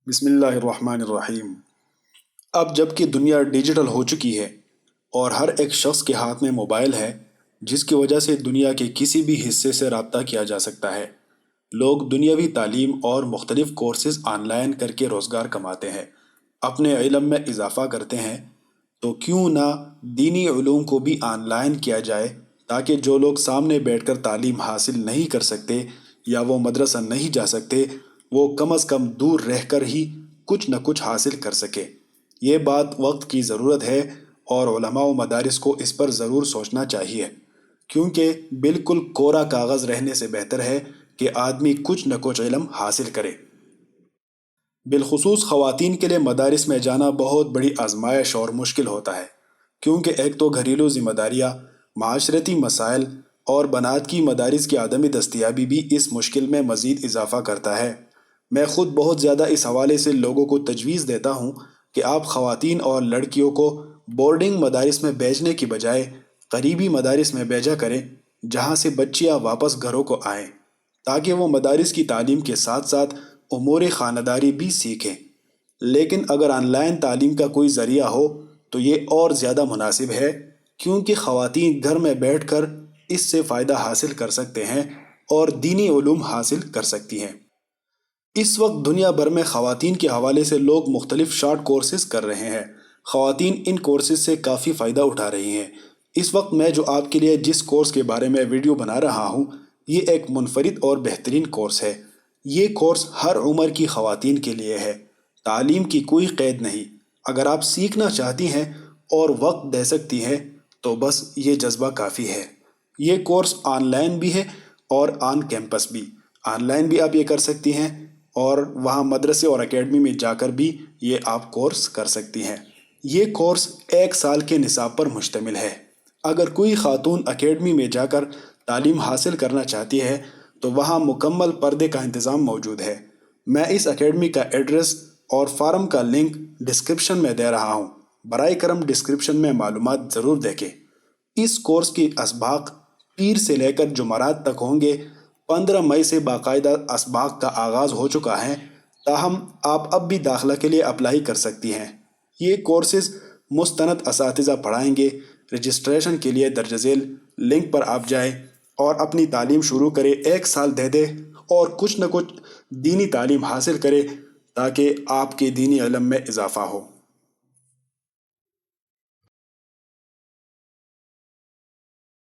بسم اللہ الرحمن الرحیم۔ اب جب کہ دنیا ڈیجیٹل ہو چکی ہے اور ہر ایک شخص کے ہاتھ میں موبائل ہے، جس کی وجہ سے دنیا کے کسی بھی حصے سے رابطہ کیا جا سکتا ہے، لوگ دنیاوی تعلیم اور مختلف کورسز آن لائن کر کے روزگار کماتے ہیں، اپنے علم میں اضافہ کرتے ہیں۔ تو کیوں نہ دینی علوم کو بھی آن لائن کیا جائے، تاکہ جو لوگ سامنے بیٹھ کر تعلیم حاصل نہیں کر سکتے یا وہ مدرسہ نہیں جا سکتے، وہ کم از کم دور رہ کر ہی کچھ نہ کچھ حاصل کر سکے۔ یہ بات وقت کی ضرورت ہے اور علماء و مدارس کو اس پر ضرور سوچنا چاہیے، کیونکہ بالکل کورا کاغذ رہنے سے بہتر ہے کہ آدمی کچھ نہ کچھ علم حاصل کرے۔ بالخصوص خواتین کے لیے مدارس میں جانا بہت بڑی آزمائش اور مشکل ہوتا ہے، کیونکہ ایک تو گھریلو ذمہ داریاں، معاشرتی مسائل اور بنات کی مدارس کی عدم دستیابی بھی اس مشکل میں مزید اضافہ کرتا ہے۔ میں خود بہت زیادہ اس حوالے سے لوگوں کو تجویز دیتا ہوں کہ آپ خواتین اور لڑکیوں کو بورڈنگ مدارس میں بھیجنے کی بجائے قریبی مدارس میں بھیجا کریں، جہاں سے بچیاں واپس گھروں کو آئیں، تاکہ وہ مدارس کی تعلیم کے ساتھ ساتھ امور خانہ داری بھی سیکھیں۔ لیکن اگر آن لائن تعلیم کا کوئی ذریعہ ہو تو یہ اور زیادہ مناسب ہے، کیونکہ خواتین گھر میں بیٹھ کر اس سے فائدہ حاصل کر سکتے ہیں اور دینی علوم حاصل کر سکتی ہیں۔ اس وقت دنیا بھر میں خواتین کے حوالے سے لوگ مختلف شارٹ کورسز کر رہے ہیں۔ خواتین ان کورسز سے کافی فائدہ اٹھا رہی ہیں۔ اس وقت میں جو آپ کے لیے جس کورس کے بارے میں ویڈیو بنا رہا ہوں، یہ ایک منفرد اور بہترین کورس ہے۔ یہ کورس ہر عمر کی خواتین کے لیے ہے۔ تعلیم کی کوئی قید نہیں۔ اگر آپ سیکھنا چاہتی ہیں اور وقت دے سکتی ہیں تو بس یہ جذبہ کافی ہے۔ یہ کورس آن لائن بھی ہے اور آن کیمپس بھی۔ آن لائن بھی آپ یہ کر سکتی ہیں اور وہاں مدرسے اور اکیڈمی میں جا کر بھی یہ آپ کورس کر سکتی ہیں۔ یہ کورس 1 سال کے نصاب پر مشتمل ہے۔ اگر کوئی خاتون اکیڈمی میں جا کر تعلیم حاصل کرنا چاہتی ہے تو وہاں مکمل پردے کا انتظام موجود ہے۔ میں اس اکیڈمی کا ایڈریس اور فارم کا لنک ڈسکرپشن میں دے رہا ہوں، برائے کرم ڈسکرپشن میں معلومات ضرور دیکھیں۔ اس کورس کی اسباق پیر سے لے کر جمعرات تک ہوں گے۔ 15 مئی سے باقاعدہ اسباق کا آغاز ہو چکا ہے، تاہم آپ اب بھی داخلہ کے لیے اپلائی کر سکتی ہیں۔ یہ کورسز مستند اساتذہ پڑھائیں گے۔ رجسٹریشن کے لیے درج ذیل لنک پر آپ جائیں اور اپنی تعلیم شروع کریں۔ 1 سال دے دیں اور کچھ نہ کچھ دینی تعلیم حاصل کریں، تاکہ آپ کے دینی علم میں اضافہ ہو۔